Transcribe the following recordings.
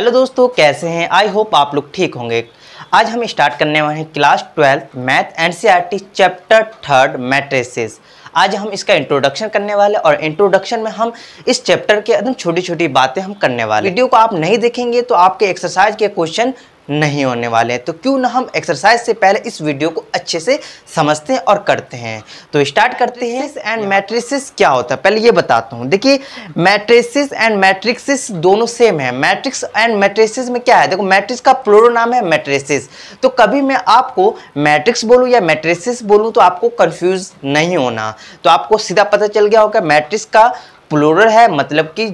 Hello दोस्तों, कैसे हैं? आई होप आप लोग ठीक होंगे। आज हम स्टार्ट करने वाले हैं class 12 math NCERT chapter 3 matrices. आज हम इसका इंट्रोडक्शन करने वाले और इंट्रोडक्शन में हम इस चैप्टर के एकदम छोटी छोटी बातें हम करने वाले। वीडियो को आप नहीं देखेंगे तो आपके एक्सरसाइज के क्वेश्चन नहीं होने वाले हैं, तो क्यों ना हम एक्सरसाइज से पहले इस वीडियो को अच्छे से समझते हैं और करते हैं। तो स्टार्ट करते हैं। एंड मैट्रिसेस क्या होता है पहले ये बताता हूँ। देखिए, मैट्रिसेस एंड मैट्रिक्सेस दोनों सेम है। मैट्रिक्स एंड मैट्रिसेस में क्या है, देखो मैट्रिक्स का प्लूरल नाम है मैट्रिसेस। तो कभी मैं आपको मैट्रिक्स बोलूँ या मैट्रिसेस बोलूँ तो आपको कंफ्यूज नहीं होना, तो आपको सीधा पता चल गया होगा मैट्रिक्स का प्लूरल है, मतलब कि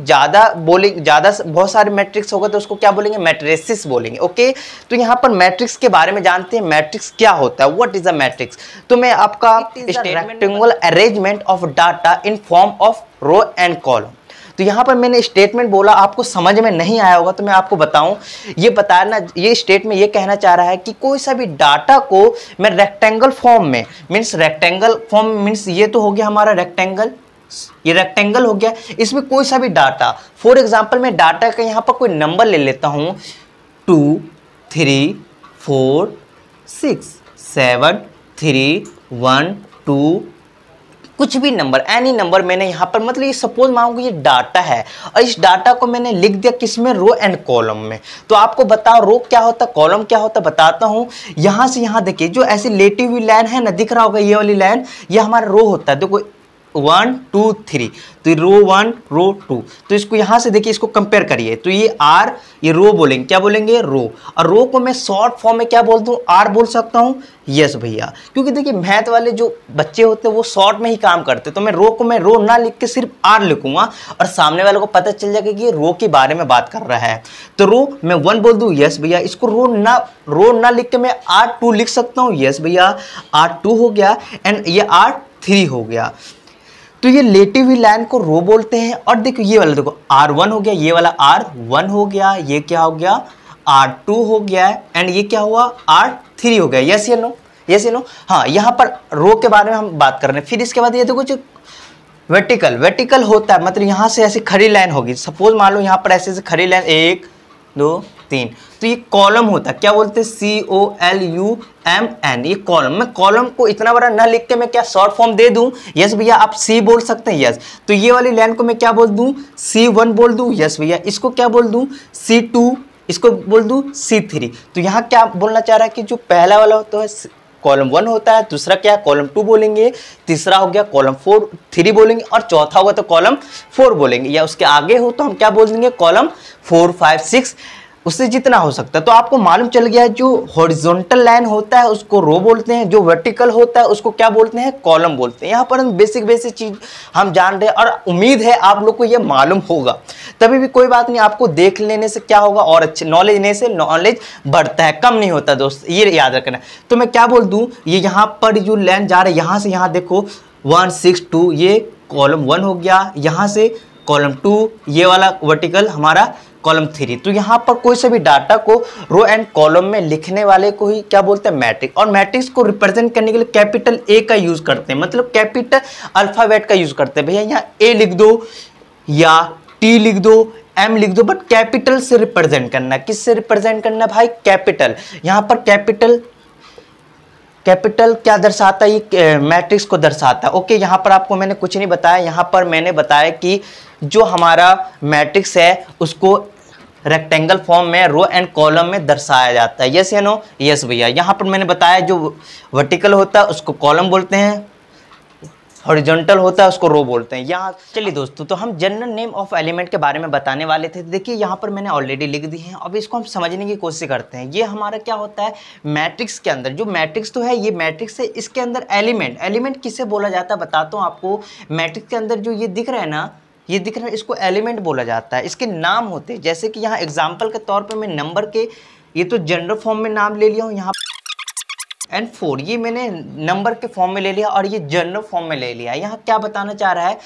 बहुत सारे मैट्रिक्स होगा तो उसको क्या बोलेंगे, मैट्रिसेस बोलेंगे। ओके, तो यहाँ पर मैट्रिक्स के बारे में जानते हैं। मैट्रिक्स क्या होता है, व्हाट इज अ मैट्रिक्स। तो मैं आपका rectangular arrangement of data in form of row and column. तो यहाँ पर मैंने स्टेटमेंट बोला, आपको समझ में नहीं आया होगा तो मैं आपको बताऊं। ये बताना, ये स्टेटमेंट ये कहना चाह रहा है कि कोई सा भी डाटा को मैं रेक्टेंगल फॉर्म में, रेक्टेंगल फॉर्म मीन्स ये तो हो गया हमारा रेक्टेंगल, ये रेक्टेंगल हो गया। इसमें कोई सा भी डाटा, फॉर एग्जांपल मैं डाटा का यहाँ पर कोई नंबर ले लेता हूँ 2 3 4 6 7 3 1 2, कुछ भी नंबर, एनी नंबर मैंने यहाँ पर, मतलब ये सपोज मानूंगा ये डाटा है और इस डाटा को मैंने लिख दिया किसमें, रो एंड कॉलम में। तो आपको बताओ रो क्या होता है, कॉलम क्या होता है, बताता हूँ। यहाँ से यहाँ देखिए, जो ऐसी लेटी हुई लाइन है ना, दिख रहा होगा ये वाली लाइन, ये हमारा रो होता है। देखो 1 2 3, तो रो 1 रो 2, तो इसको यहाँ से देखिए, इसको कंपेयर करिए। तो ये आर, ये रो बोलेंगे, क्या बोलेंगे, रो। और रो को मैं शॉर्ट फॉर्म में क्या बोल दूँ, आर बोल सकता हूँ। यस भैया, क्योंकि देखिए मैथ वाले जो बच्चे होते हैं वो शॉर्ट में ही काम करते हैं। तो मैं रो ना लिख के सिर्फ आर लिखूंगा और सामने वाले को पता चल जाएगा कि ये रो के बारे में बात कर रहा है। तो रो मैं 1 बोल दूँ, यस भैया। इसको रो ना लिख के मैं R2 लिख सकता हूँ, यस भैया, R2 हो गया। एंड ये R3 हो गया। तो ये लेटी हुई लाइन को रो बोलते हैं। और देखो ये वाला, देखो R1 हो गया, ये वाला R1 हो गया, ये क्या हो गया, R2 हो गया, एंड ये क्या हुआ, R3 हो गया। यस या नो, यस या नो। हाँ, यहाँ पर रो के बारे में हम बात कर रहे हैं। फिर इसके बाद ये देखो जो वर्टिकल होता है, मतलब यहाँ से ऐसी खड़ी लाइन होगी। सपोज मान लो यहाँ पर ऐसे खड़ी लाइन 1 2 3, तो ये कॉलम होता है। क्या बोलते हैं, COLUMN, ये कॉलम। मैं कॉलम को इतना बड़ा ना लिख के मैं क्या शॉर्ट फॉर्म दे दूं, यस भैया, आप C बोल सकते हैं, यस। तो ये वाली लाइन को मैं क्या बोल दूं, C1 बोल दूं, यस भैया। इसको क्या बोल दूं, C2, इसको बोल दूं C3। तो यहाँ क्या बोलना चाह रहा है कि जो पहला वाला होता है कॉलम 1 होता है, दूसरा क्या है, कॉलम 2 बोलेंगे, तीसरा हो गया कॉलम 3 बोलेंगे, और चौथा होगा तो कॉलम 4 बोलेंगे, या उसके आगे हो तो हम क्या बोल देंगे, कॉलम 4 5 6, उससे जितना हो सकता है। तो आपको मालूम चल गया है, जो हॉरिजॉन्टल लाइन होता है उसको रो बोलते हैं, जो वर्टिकल होता है उसको क्या बोलते हैं, कॉलम बोलते हैं। यहाँ पर हम बेसिक चीज हम जान रहे हैं और उम्मीद है आप लोग को ये मालूम होगा। तभी भी कोई बात नहीं, आपको देख लेने से क्या होगा, और अच्छे नॉलेज लेने से नॉलेज बढ़ता है, कम नहीं होता दोस्त, ये याद रखना। तो मैं क्या बोल दूँ, ये यहाँ पर जो लाइन जा रहा है, यहाँ से यहाँ देखो 1 6 2, ये कॉलम 1 हो गया, यहाँ से कॉलम 2, ये वाला वर्टिकल हमारा कॉलम 3। तो यहाँ पर कोई से भी डाटा को रो एंड कॉलम में लिखने वाले को ही क्या बोलते हैं, मैट्रिक्स। और मैट्रिक्स को रिप्रेजेंट करने के लिए कैपिटल A का यूज करते हैं, मतलब कैपिटल अल्फाबेट का यूज करते हैं। भैया यहाँ A लिख दो या T लिख दो, M लिख दो, बट कैपिटल से रिप्रेजेंट करना है। किससे रिप्रेजेंट करना है भाई, कैपिटल। यहाँ पर कैपिटल क्या दर्शाता है, ये मैट्रिक्स को दर्शाता है। ओके, यहाँ पर आपको मैंने कुछ नहीं बताया, यहाँ पर मैंने बताया कि जो हमारा मैट्रिक्स है उसको रेक्टेंगल फॉर्म में रो एंड कॉलम में दर्शाया जाता है। यस या नो, यस भैया। यहाँ पर मैंने बताया जो वर्टिकल होता है उसको कॉलम बोलते हैं, हॉरिजॉन्टल होता है उसको रो बोलते हैं। यहाँ चलिए दोस्तों, तो हम जनरल नेम ऑफ एलिमेंट के बारे में बताने वाले थे। देखिए यहाँ पर मैंने ऑलरेडी लिख दी है, अब इसको हम समझने की कोशिश करते हैं। ये हमारा क्या होता है, मैट्रिक्स के अंदर जो मैट्रिक्स तो है, ये मैट्रिक्स है, इसके अंदर एलिमेंट किसे बोला जाता है बताता हूँ आपको। मैट्रिक्स के अंदर जो ये दिख रहा है ना, ये दिख रहा है, इसको एलिमेंट बोला जाता है। इसके नाम होते हैं, जैसे कि यहाँ एग्जाम्पल के तौर पर मैं नंबर के, ये तो जनरल फॉर्म में नाम ले लिया हूँ, यहाँ एंड 4 ये मैंने नंबर के फॉर्म में ले लिया और ये जनरल फॉर्म में ले लिया। यहाँ क्या बताना चाह रहा है,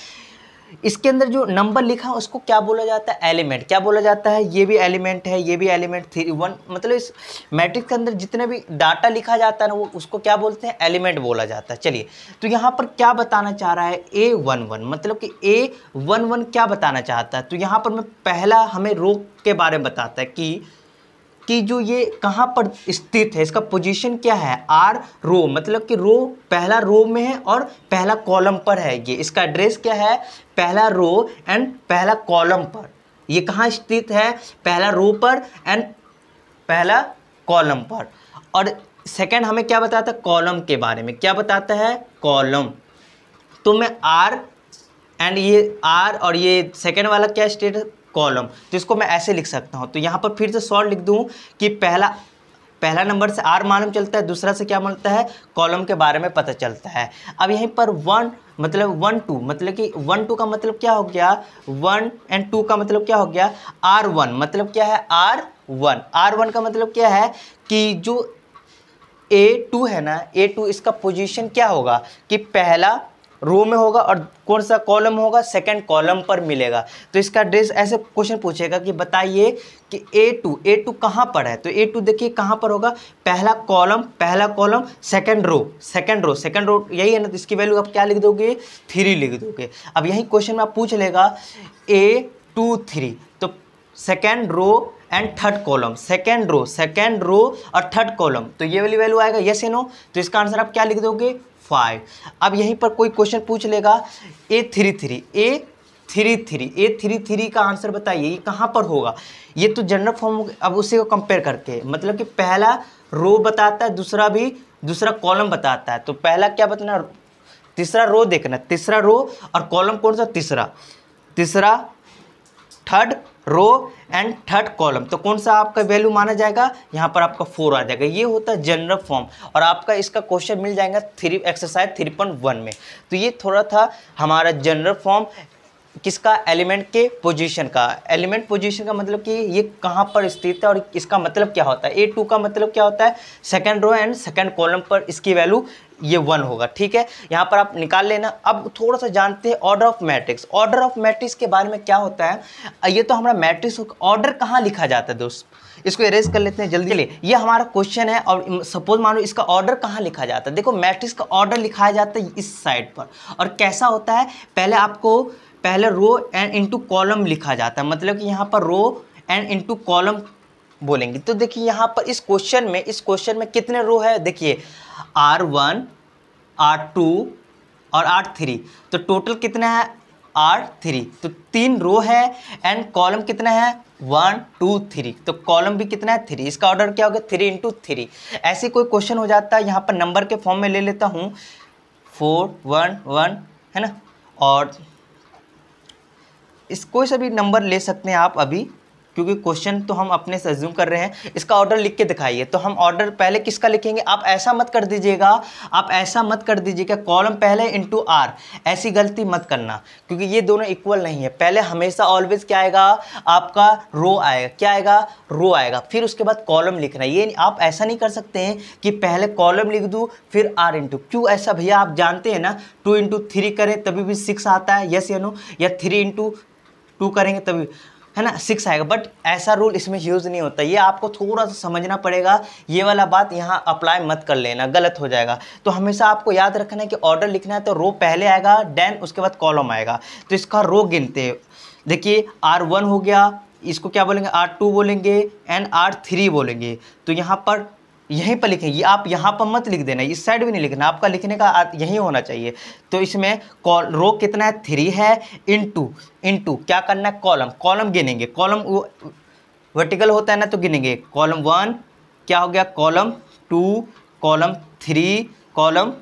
इसके अंदर जो नंबर लिखा है उसको क्या बोला जाता है, एलिमेंट। क्या बोला जाता है, ये भी एलिमेंट है, ये भी एलिमेंट, 3 1, मतलब इस मैट्रिक्स के अंदर जितने भी डाटा लिखा जाता है ना वो उसको क्या बोलते हैं, एलिमेंट बोला जाता है। चलिए, तो यहाँ पर क्या बताना चाह रहा है, A11, मतलब कि A11 क्या बताना चाहता है। तो यहाँ पर मैं पहला हमें रो के बारे में बताता है कि जो ये कहाँ पर स्थित है, इसका पोजीशन क्या है, आर रो, मतलब कि रो पहला रो में है और पहला कॉलम पर है। ये इसका एड्रेस क्या है, पहला रो एंड पहला कॉलम पर। ये कहाँ स्थित है, पहला रो पर एंड पहला कॉलम पर। और सेकंड हमें क्या बताता है, कॉलम के बारे में क्या बताता है, कॉलम। तो मैं आर एंड ये आर और ये सेकंड वाला क्या स्टेट है, कॉलम। तो इसको मैं ऐसे लिख सकता हूँ। तो यहाँ पर फिर से शॉर्ट लिख दूँ कि पहला नंबर से आर मालूम चलता है, दूसरा से क्या मिलता है, कॉलम के बारे में पता चलता है। अब यहीं पर 1 मतलब 1 2, मतलब कि 1 2 का मतलब क्या हो गया, 1 एंड 2 का मतलब क्या हो गया, R1 मतलब क्या है, R1 का मतलब क्या है कि जो A2 है ना, A2 इसका पोजीशन क्या होगा कि पहला रो में होगा और कौन सा कॉलम होगा, सेकंड कॉलम पर मिलेगा। तो इसका एड्रेस ऐसे क्वेश्चन पूछेगा कि बताइए कि A2 कहाँ पर है। तो A2 देखिए कहाँ पर होगा, पहला कॉलम सेकंड रो यही है ना। तो इसकी वैल्यू आप क्या लिख दोगे, 3 लिख दोगे। अब यही क्वेश्चन में आप पूछ लेगा A2 3, तो second row and third column, second row और थर्ड कॉलम, तो ये वाली वैल्यू आएगा, यस या नो। तो इसका आंसर आप क्या लिख दोगे, 5। अब यहीं पर कोई क्वेश्चन पूछ लेगा A33 का आंसर बताइए, ये कहाँ पर होगा। ये तो जनरल फॉर्म, अब उसी को कंपेयर करके, मतलब कि पहला रो बताता है, दूसरा कॉलम बताता है। तो पहला क्या बताना, तीसरा रो देखना, तीसरा रो और कॉलम कौन सा, तीसरा third row and third column, तो कौन सा आपका वैल्यू माना जाएगा, यहाँ पर आपका 4 आ जाएगा। ये होता है जनरल फॉर्म और आपका इसका क्वेश्चन मिल जाएगा एक्सरसाइज 3.1 में। तो ये थोड़ा था हमारा जनरल फॉर्म किसका, एलिमेंट के पोजीशन का। एलिमेंट पोजीशन का मतलब कि ये कहाँ पर स्थित है और इसका मतलब क्या होता है। A2 का मतलब क्या होता है, second row and second column पर इसकी वैल्यू ये 1 होगा, ठीक है। यहाँ पर आप निकाल लेना। अब थोड़ा सा जानते हैं order of matrix. Order of matrix के बारे में क्या होता है, ये तो हमारा मैट्रिक्स ऑर्डर कहाँ लिखा जाता है दोस्त, इसको इरेज कर लेते हैं जल्दी। चलिए, ये हमारा क्वेश्चन है और सपोज मान लो इसका ऑर्डर कहाँ लिखा जाता है। देखो, मैट्रिक्स का ऑर्डर लिखाया जाता है इस साइड पर। और कैसा होता है, पहले रो एंड इनटू कॉलम लिखा जाता है, मतलब कि यहाँ पर रो एंड इनटू कॉलम बोलेंगे। तो देखिए यहाँ पर इस क्वेश्चन में कितने रो है, देखिए R1 R2 और R3, तो टोटल कितना है, R3, तो 3 रो है एंड कॉलम कितना है, 1 2 3, तो कॉलम भी कितना है, 3। इसका ऑर्डर क्या होगा, 3 × 3। ऐसे कोई क्वेश्चन हो जाता है, यहाँ पर नंबर के फॉर्म में ले लेता हूँ 4 1 1, है ना। और इस कोई सा भी नंबर ले सकते हैं आप अभी, क्योंकि क्वेश्चन तो हम अपने से अज्यूम कर रहे हैं। इसका ऑर्डर लिख के दिखाइए। तो हम ऑर्डर पहले किसका लिखेंगे, आप ऐसा मत कर दीजिएगा कॉलम पहले इंटू आर, ऐसी गलती मत करना, क्योंकि ये दोनों इक्वल नहीं है। पहले हमेशा ऑलवेज क्या आएगा, आपका रो आएगा, क्या आएगा, रो आएगा, फिर उसके बाद कॉलम लिखना। ये आप ऐसा नहीं कर सकते हैं कि पहले कॉलम लिख दूँ फिर आर इंटू, क्यों ऐसा भैया, आप जानते हैं ना 2 × 3 करें तभी भी 6 आता है, यस या नो, या 3 × 2 करेंगे तभी, है ना, 6 आएगा। बट ऐसा रूल इसमें यूज़ नहीं होता, ये आपको थोड़ा सा समझना पड़ेगा। ये वाला बात यहाँ अप्लाई मत कर लेना, गलत हो जाएगा। तो हमेशा आपको याद रखना है कि ऑर्डर लिखना है तो रो पहले आएगा, देन उसके बाद कॉलम आएगा। तो इसका रो गिनते हैं, देखिए R1 हो गया, इसको क्या बोलेंगे, R2 बोलेंगे एंड R3 बोलेंगे। तो यहाँ पर यहीं पर लिखेंगे, आप यहाँ पर मत लिख देना, इस साइड भी नहीं लिखना, आपका लिखने का यहीं होना चाहिए। तो इसमें रो कितना है, 3 है, इंटू क्या करना है, कॉलम गिनेंगे। कॉलम वर्टिकल होता है ना, तो गिनेंगे कॉलम 1 क्या हो गया, कॉलम 2, कॉलम 3, कॉलम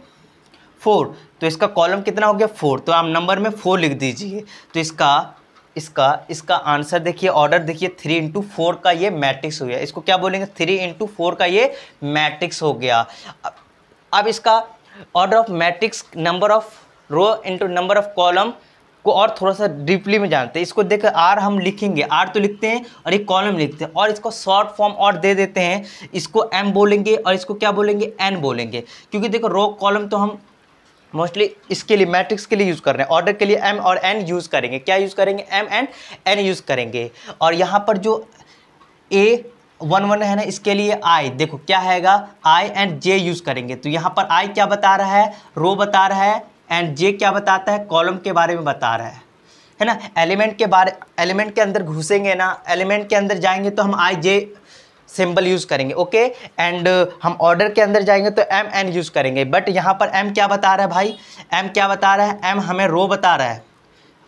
4। तो इसका कॉलम कितना हो गया, 4, तो आप नंबर में 4 लिख दीजिए। तो इसका आंसर देखिए, ऑर्डर देखिए, 3 × 4 का ये मैट्रिक्स हो गया। इसको क्या बोलेंगे, 3 × 4 का ये मैट्रिक्स हो गया। अब इसका order of matrix, number of row into number of column को और थोड़ा सा डीपली में जानते हैं। इसको देख आर हम लिखेंगे, आर तो लिखते हैं और एक कॉलम लिखते हैं, और इसको शॉर्ट फॉर्म और दे देते हैं, इसको एम बोलेंगे और इसको क्या बोलेंगे, एन बोलेंगे। क्योंकि देखो रो कॉलम तो हम मोस्टली इसके लिए मैट्रिक्स के लिए यूज़ कर रहे हैं। ऑर्डर के लिए m और n यूज़ करेंगे। क्या यूज़ करेंगे? m एंड n यूज़ करेंगे। और यहाँ पर जो A11 है ना, इसके लिए I देखो क्या हैगा, I एंड J यूज़ करेंगे। तो यहाँ पर I क्या बता रहा है? रो बता रहा है। एंड J क्या बताता है? कॉलम के बारे में बता रहा है ना। एलिमेंट के अंदर घुसेंगे ना, एलिमेंट के अंदर जाएंगे तो हम I J सिंबल यूज़ करेंगे, ओके। एंड हम ऑर्डर के अंदर जाएंगे तो m n यूज़ करेंगे। बट यहाँ पर m क्या बता रहा है भाई? m क्या बता रहा है? m हमें रो बता रहा है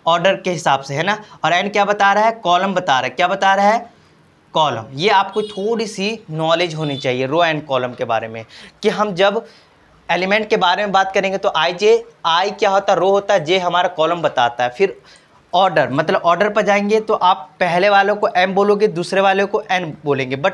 ऑर्डर के हिसाब से, है ना। और n क्या बता रहा है? कॉलम बता रहा है। क्या बता रहा है? कॉलम। ये आपको थोड़ी सी नॉलेज होनी चाहिए रो एंड कॉलम के बारे में, कि हम जब एलिमेंट के बारे में बात करेंगे तो I क्या होता है? रो होता है। J हमारा कॉलम बताता है। फिर ऑर्डर, मतलब ऑर्डर पर जाएंगे तो आप पहले वालों को m बोलोगे, दूसरे वाले को n बोलेंगे। बट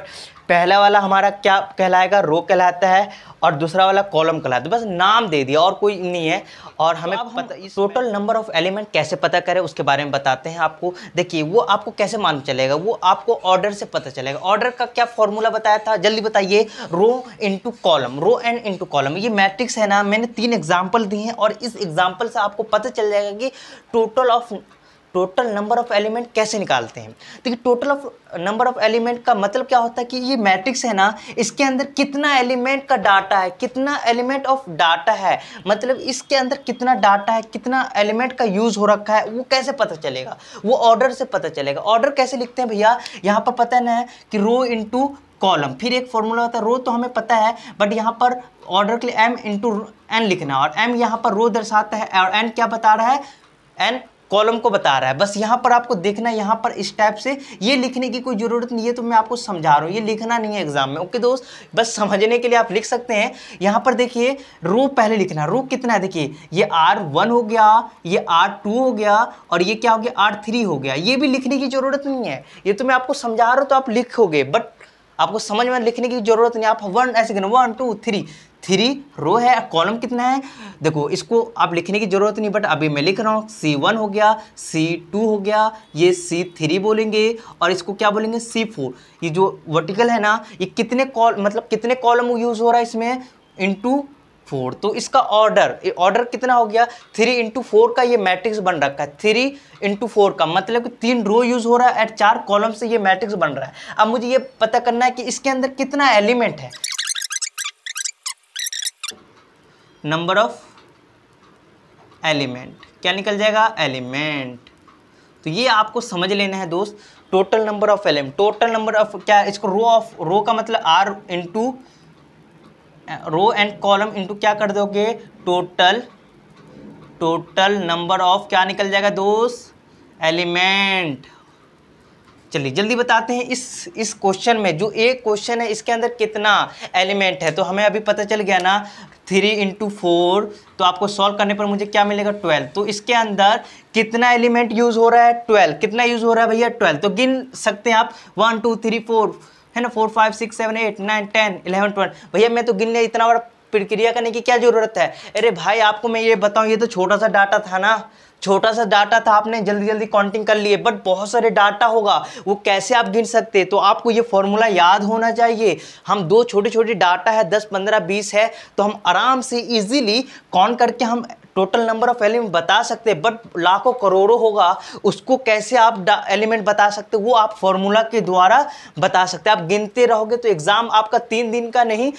पहला वाला हमारा क्या कहलाएगा? रो कहलाता है। और दूसरा वाला कॉलम कहलाता है। बस नाम दे दिया और कोई नहीं है। और हमें पता टोटल नंबर ऑफ एलिमेंट कैसे पता करें उसके बारे में बताते हैं आपको। देखिए वो आपको कैसे मालूम चलेगा? वो आपको ऑर्डर से पता चलेगा। ऑर्डर का क्या फॉर्मूला बताया था? जल्दी बताइए। Row into column, row and into column. ये मैट्रिक्स है ना, मैंने 3 एग्जाम्पल दिए हैं और इस एग्जाम्पल से आपको पता चल जाएगा कि टोटल नंबर ऑफ एलिमेंट कैसे निकालते हैं। देखिए टोटल नंबर ऑफ एलिमेंट का मतलब क्या होता है कि ये मैट्रिक्स है ना, इसके अंदर कितना एलिमेंट का डाटा है, कितना एलिमेंट ऑफ डाटा है, मतलब इसके अंदर कितना डाटा है, कितना एलिमेंट का यूज हो रखा है, वो कैसे पता चलेगा? वो ऑर्डर से पता चलेगा। ऑर्डर कैसे लिखते हैं भैया? यहाँ पर पता ना है कि रो इंटू कॉलम, फिर एक फॉर्मूला होता है। रो तो हमें पता है, बट यहाँ पर ऑर्डर के लिए m इंटू n लिखना है। और m यहाँ पर रो दर्शाता है और n क्या बता रहा है? n कॉलम को बता रहा है। बस यहाँ पर आपको देखना है, यहाँ पर इस टाइप से। ये लिखने की कोई ज़रूरत नहीं है, तो मैं आपको समझा रहा हूँ, ये लिखना नहीं है एग्जाम में, ओके दोस्त। बस समझने के लिए आप लिख सकते हैं। यहाँ पर देखिए रो पहले लिखना है। रो कितना है? देखिए ये R1 हो गया, ये R2 हो गया और ये क्या हो गया? R3 हो गया। ये भी लिखने की ज़रूरत नहीं है, ये तो मैं आपको समझा रहा हूँ तो आप लिखोगे, बट आपको समझ में लिखने की जरूरत नहीं। आप 1 ऐसे कहना 1 2 3 रो है। कॉलम कितना है? देखो इसको आप लिखने की जरूरत नहीं, बट अभी मैं लिख रहा हूँ। C1 हो गया, C2 हो गया, ये C3 बोलेंगे और इसको क्या बोलेंगे? C4। ये जो वर्टिकल है ना, ये कितने कॉलम यूज हो रहा है इसमें? इंटू 4। तो इसका ऑर्डर कितना हो गया? 3 इंटू 4 का ये मैट्रिक्स बन रखा है। 3 इंटू 4 का मतलब कि 3 रो यूज हो रहा है और 4 कॉलम से ये मैट्रिक्स बन रहा है। अब मुझे ये पता करना है कि इसके अंदर कितना एलिमेंट है। नंबर ऑफ एलिमेंट क्या निकल जाएगा? एलिमेंट। तो ये आपको समझ लेना है दोस्त। Total number of element, total number of क्या? इसको रो का मतलब R into row and column into क्या कर दोगे? टोटल नंबर ऑफ क्या निकल जाएगा दोस्त? एलिमेंट। चलिए जल्दी बताते हैं इस क्वेश्चन में, जो एक क्वेश्चन है इसके अंदर कितना एलिमेंट है। तो हमें अभी पता चल गया ना 3 इंटू 4, तो आपको सॉल्व करने पर मुझे क्या मिलेगा? 12। तो इसके अंदर कितना एलिमेंट यूज हो रहा है? 12। कितना यूज हो रहा है भैया? 12। तो गिन सकते हैं आप 1 2 3 4 है ना, 4 5 6 7 8 9 10 11 12। भैया मैं तो गिन लिया, इतना बड़ा प्रक्रिया करने की क्या जरूरत है? अरे भाई आपको मैं ये बताऊं, ये तो छोटा सा डाटा था ना, छोटा सा डाटा था, आपने जल्दी जल्दी काउंटिंग कर लिए, बट बहुत सारे डाटा होगा, वो कैसे आप गिन सकते? तो आपको ये फॉर्मूला याद होना चाहिए। हम दो छोटे छोटे डाटा है 10 15 20 है, तो हम आराम से इजीली काउंट करके हम टोटल नंबर ऑफ एलिमेंट बता सकते हैं। बट लाखों करोड़ों होगा, उसको कैसे आप एलिमेंट बता सकते? वो आप फॉर्मूला के द्वारा बता सकते हैं। आप गिनते रहोगे तो एग्जाम आपका 3 दिन का नहीं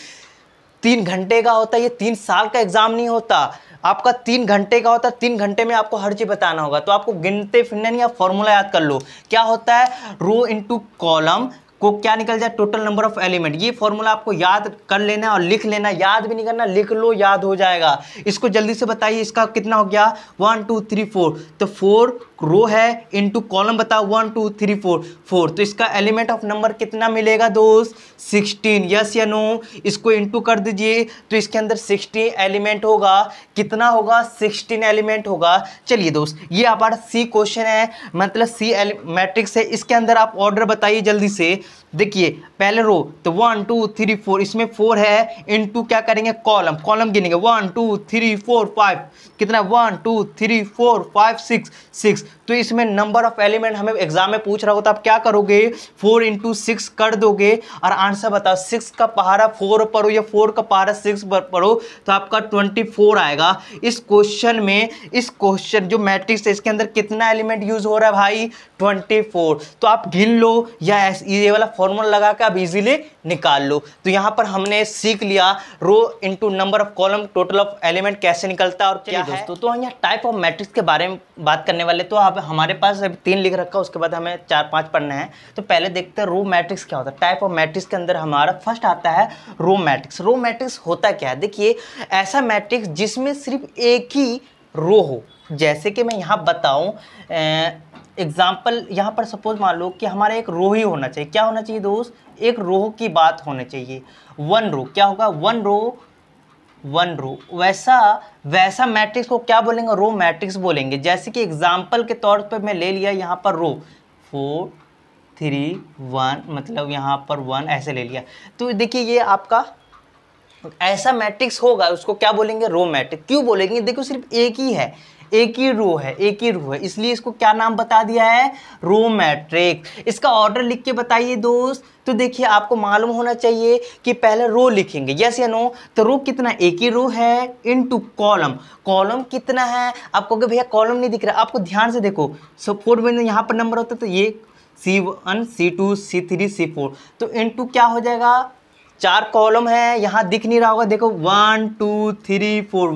3 घंटे का होता है। ये 3 साल का एग्जाम नहीं होता, आपका 3 घंटे का होता है। 3 घंटे में आपको हर चीज बताना होगा। तो आपको गिनते फिरना नहीं, आप फॉर्मूला याद कर लो। क्या होता है? रो इंटू कॉलम को क्या निकल जाए? Total number of element. ये फॉर्मूला आपको याद कर लेना और लिख लेना, याद भी नहीं करना, लिख लो, याद हो जाएगा। इसको जल्दी से बताइए, इसका कितना हो गया? 1 2 3 4। तो 4 रो है इंटू कॉलम बताओ 1 2 3 4 4। तो इसका एलिमेंट ऑफ नंबर कितना मिलेगा दोस्त? 16। यस या नो? इसको इंटू कर दीजिए, तो इसके अंदर 16 एलिमेंट होगा। कितना होगा? 16 एलिमेंट होगा। चलिए दोस्त, ये हमारा सी क्वेश्चन है, मतलब सी मैट्रिक्स है। इसके अंदर आप ऑर्डर बताइए जल्दी से। देखिए पहले रो तो 1 2 3 4, इसमें 4 है, इनटू क्या करेंगे कॉलम, कॉलम गिनेंगे 1 2 3 4 5, कितना 1 2 3 4 5 6 6। तो इसमें नंबर ऑफ एलिमेंट हमें एग्जाम में पूछ रहा होता, आप क्या करोगे 4 × 6 कर दोगे और आंसर बताओ। 6 का पहाड़ा 4 पढ़ो या 4 का पहाड़ा 6 पढ़ो तो आपका 24 आएगा। इस क्वेश्चन में, इस क्वेश्चन जो मैट्रिक्स है इसके अंदर कितना एलिमेंट यूज हो रहा है भाई 24। तो आप गिन लो या ये वाला फॉर्मूला लगा के आप इजीली निकाल लो। तो यहाँ पर हमने सीख लिया row into number of column total of element कैसे निकलता है और क्या है दोस्तों। तो यहाँ टाइप ऑफ मैट्रिक्स के बारे में बात करने वाले। तो आप हमारे पास अभी 3 लिख रखा है, उसके बाद हमें 4-5 पढ़ना है। तो पहले देखते हैं रो मैट्रिक्स क्या होता है। टाइप ऑफ मैट्रिक्स के अंदर हमारा फर्स्ट आता है रो मैट्रिक्स। रो मैट्रिक्स होता क्या है, देखिए ऐसा मैट्रिक्स जिसमें सिर्फ एक ही रो हो। जैसे कि मैं यहाँ बताऊँ एग्जाम्पल, यहाँ पर सपोज मान लो कि हमारा एक रो ही होना चाहिए। क्या होना चाहिए दोस्त, एक रो की बात होनी चाहिए। 1 रो क्या होगा, 1 रो वैसा मैट्रिक्स को क्या बोलेंगे, रो मैट्रिक्स बोलेंगे। जैसे कि एग्जाम्पल के तौर पर मैं ले लिया यहाँ पर रो 4 3 1, मतलब यहाँ पर 1 ऐसे ले लिया। तो देखिए ये आपका ऐसा मैट्रिक्स होगा, उसको क्या बोलेंगे रो मैट्रिक्स। क्यों बोलेंगे, देखो सिर्फ एक ही है, एक ही रो है, इसलिए इसको क्या नाम बता दिया है रो मैट्रिक्स। इसका ऑर्डर लिख के बताइए दोस्त। तो देखिए आपको मालूम होना चाहिए कि पहले रो लिखेंगे, यस या नो। तो रो कितना, एक ही रो है इनटू कॉलम, कॉलम कितना है। आप कहोगे भैया कॉलम नहीं दिख रहा, आपको ध्यान से देखो सपोर्ट में यहाँ पर नंबर होता है तो ये C1 C2 C3 C4, तो इनटू क्या हो जाएगा 4 कॉलम है, यहाँ दिख नहीं रहा होगा, देखो 1 2 3 4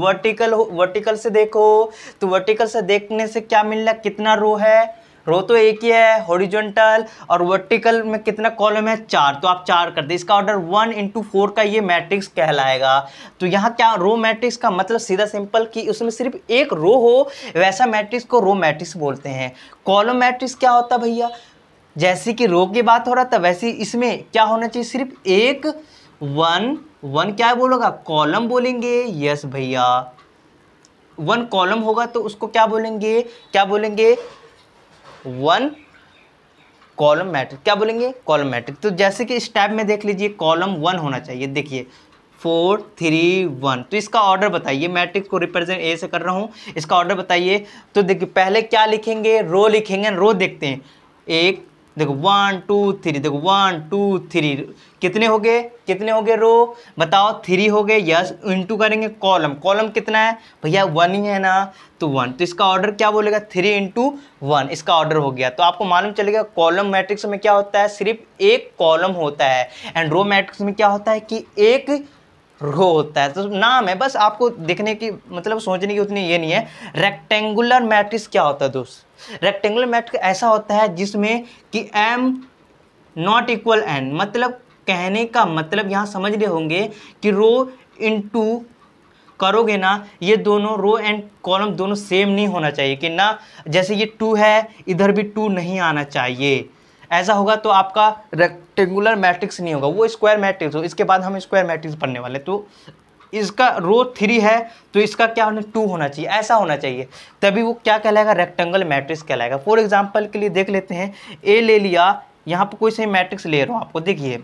वर्टिकल से देखो। तो वर्टिकल से देखने से क्या मिल रहा है, कितना रो है, रो तो एक ही है हॉरिजॉन्टल, और वर्टिकल में कितना कॉलम है 4, तो आप 4 कर दे। इसका ऑर्डर 1 × 4 का ये मैट्रिक्स कहलाएगा। तो यहाँ क्या रो मैट्रिक्स का मतलब सीधा सिंपल कि उसमें सिर्फ एक रो हो, वैसा मैट्रिक्स को रो मैट्रिक्स बोलते हैं। कॉलम मैट्रिक्स क्या होता है भैया, जैसे कि रो की बात हो रहा था वैसे इसमें क्या होना चाहिए, सिर्फ एक 1 क्या बोलोगा कॉलम बोलेंगे। यस भैया 1 कॉलम होगा तो उसको क्या बोलेंगे 1 कॉलम मैट्रिक्स, क्या बोलेंगे कॉलम मैट्रिक्स। तो जैसे कि इस टाइप में देख लीजिए कॉलम 1 होना चाहिए। देखिए 4 3 1, तो इसका ऑर्डर बताइए, मैट्रिक्स को रिप्रेजेंट ए से कर रहा हूँ, इसका ऑर्डर बताइए। तो देखिए पहले क्या लिखेंगे, रो लिखेंगे, रो देखते हैं। एक देखो 1 2 3, देखो 1 2 3, कितने हो गए रो बताओ, 3 हो गए। यस इंटू करेंगे कॉलम, कॉलम कितना है भैया 1 ही है ना, तो 1, तो इसका ऑर्डर क्या बोलेगा 3 × 1, इसका ऑर्डर हो गया। तो आपको मालूम चलेगा कॉलम मैट्रिक्स में क्या होता है, सिर्फ एक कॉलम होता है, एंड रो मैट्रिक्स में क्या होता है कि एक रो होता है। तो नाम है, बस आपको देखने की मतलब सोचने की उतनी ये नहीं है। रेक्टेंगुलर मैट्रिक्स क्या होता है दोस्त, रेक्टेंगुलर मैट्रिक्स ऐसा होता है जिसमें कि m नॉट इक्वल n, मतलब कहने का मतलब यहाँ समझ रहे होंगे कि रो इनटू करोगे ना, ये दोनों रो एंड कॉलम दोनों सेम नहीं होना चाहिए कि ना, जैसे ये 2 है इधर भी 2 नहीं आना चाहिए। ऐसा होगा तो आपका रेक्टेंगुलर मैट्रिक्स नहीं होगा, वो स्क्वायर मैट्रिक्स हो। इसके बाद हम स्क्वायर मैट्रिक्स पढ़ने वाले। तो इसका रो 3 है तो इसका क्या होना 2 होना चाहिए, ऐसा होना चाहिए, तभी वो क्या कहलाएगा रेक्टेंगल मैट्रिक्स कहलाएगा। फॉर एग्जांपल के लिए देख लेते हैं, ए ले लिया, यहाँ पर कोई से मैट्रिक्स ले रहा हूँ आपको, देखिए